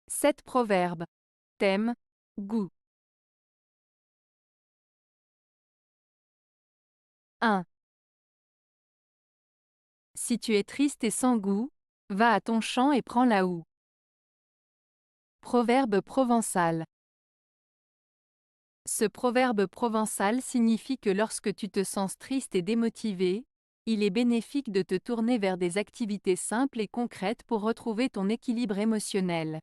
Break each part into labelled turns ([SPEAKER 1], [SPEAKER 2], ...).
[SPEAKER 1] 7 proverbes. Thème, goût. 1. Si tu es triste et sans goût, va à ton champ et prends la houe. Proverbe provençal. Ce proverbe provençal signifie que lorsque tu te sens triste et démotivé, il est bénéfique de te tourner vers des activités simples et concrètes pour retrouver ton équilibre émotionnel.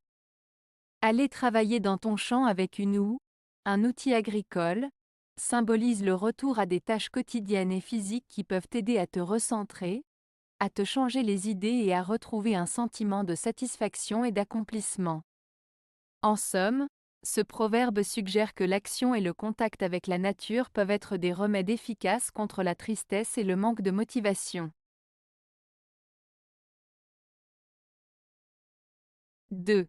[SPEAKER 1] Aller travailler dans ton champ avec une houe, un outil agricole, symbolise le retour à des tâches quotidiennes et physiques qui peuvent t'aider à te recentrer, à te changer les idées et à retrouver un sentiment de satisfaction et d'accomplissement. En somme, ce proverbe suggère que l'action et le contact avec la nature peuvent être des remèdes efficaces contre la tristesse et le manque de motivation. 2.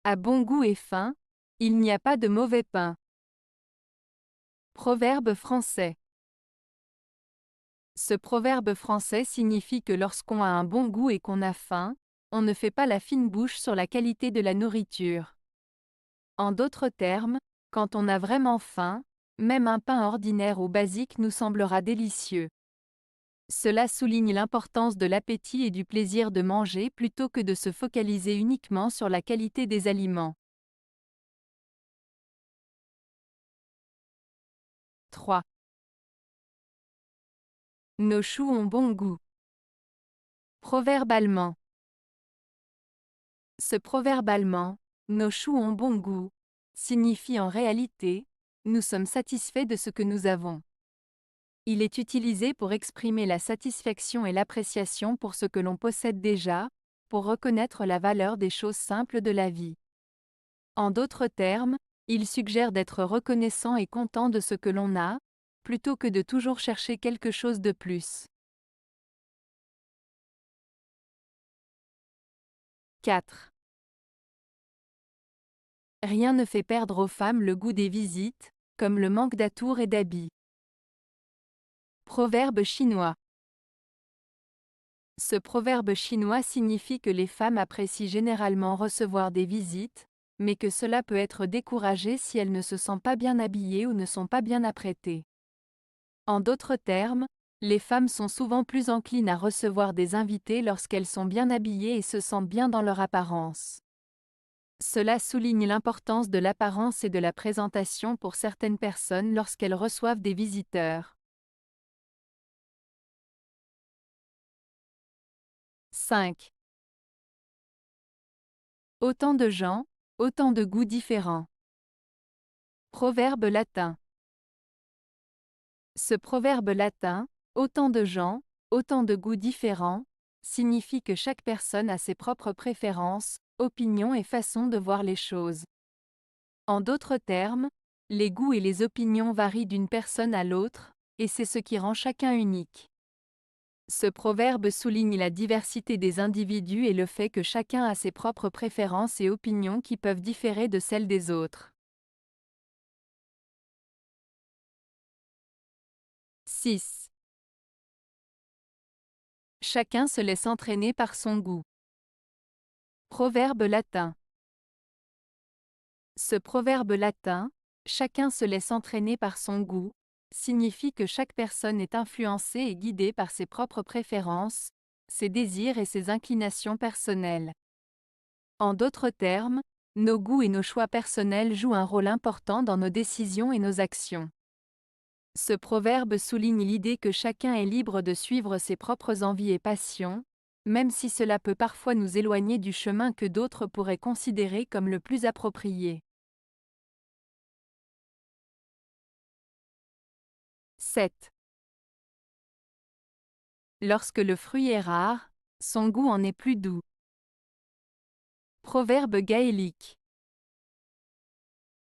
[SPEAKER 1] À bon goût et faim, il n'y a pas de mauvais pain. Proverbe français. Ce proverbe français signifie que lorsqu'on a un bon goût et qu'on a faim, on ne fait pas la fine bouche sur la qualité de la nourriture. En d'autres termes, quand on a vraiment faim, même un pain ordinaire ou basique nous semblera délicieux. Cela souligne l'importance de l'appétit et du plaisir de manger plutôt que de se focaliser uniquement sur la qualité des aliments. 3. Nos choux ont bon goût. Proverbe allemand. Ce proverbe allemand, nos choux ont bon goût, signifie en réalité, nous sommes satisfaits de ce que nous avons. Il est utilisé pour exprimer la satisfaction et l'appréciation pour ce que l'on possède déjà, pour reconnaître la valeur des choses simples de la vie. En d'autres termes, il suggère d'être reconnaissant et content de ce que l'on a, plutôt que de toujours chercher quelque chose de plus. 4. Rien ne fait perdre aux femmes le goût des visites, comme le manque d'atours et d'habits. Proverbe chinois. Ce proverbe chinois signifie que les femmes apprécient généralement recevoir des visites, mais que cela peut être découragé si elles ne se sentent pas bien habillées ou ne sont pas bien apprêtées. En d'autres termes, les femmes sont souvent plus enclines à recevoir des invités lorsqu'elles sont bien habillées et se sentent bien dans leur apparence. Cela souligne l'importance de l'apparence et de la présentation pour certaines personnes lorsqu'elles reçoivent des visiteurs. 5. Autant de gens, autant de goûts différents. Proverbe latin. Ce proverbe latin, autant de gens, autant de goûts différents, signifie que chaque personne a ses propres préférences, opinions et façons de voir les choses. En d'autres termes, les goûts et les opinions varient d'une personne à l'autre, et c'est ce qui rend chacun unique. Ce proverbe souligne la diversité des individus et le fait que chacun a ses propres préférences et opinions qui peuvent différer de celles des autres. 6. Chacun se laisse entraîner par son goût. Proverbe latin. Ce proverbe latin, chacun se laisse entraîner par son goût, signifie que chaque personne est influencée et guidée par ses propres préférences, ses désirs et ses inclinations personnelles. En d'autres termes, nos goûts et nos choix personnels jouent un rôle important dans nos décisions et nos actions. Ce proverbe souligne l'idée que chacun est libre de suivre ses propres envies et passions, même si cela peut parfois nous éloigner du chemin que d'autres pourraient considérer comme le plus approprié. 7. Lorsque le fruit est rare, son goût en est plus doux. Proverbe gaélique.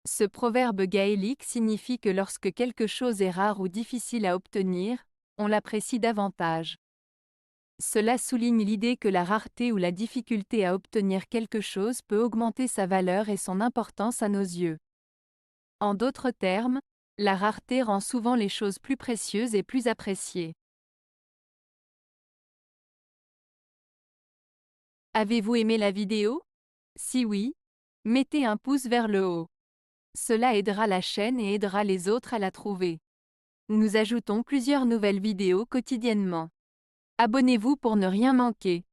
[SPEAKER 1] Ce proverbe gaélique signifie que lorsque quelque chose est rare ou difficile à obtenir, on l'apprécie davantage. Cela souligne l'idée que la rareté ou la difficulté à obtenir quelque chose peut augmenter sa valeur et son importance à nos yeux. En d'autres termes, la rareté rend souvent les choses plus précieuses et plus appréciées. Avez-vous aimé la vidéo? Si oui, mettez un pouce vers le haut. Cela aidera la chaîne et aidera les autres à la trouver. Nous ajoutons plusieurs nouvelles vidéos quotidiennement. Abonnez-vous pour ne rien manquer.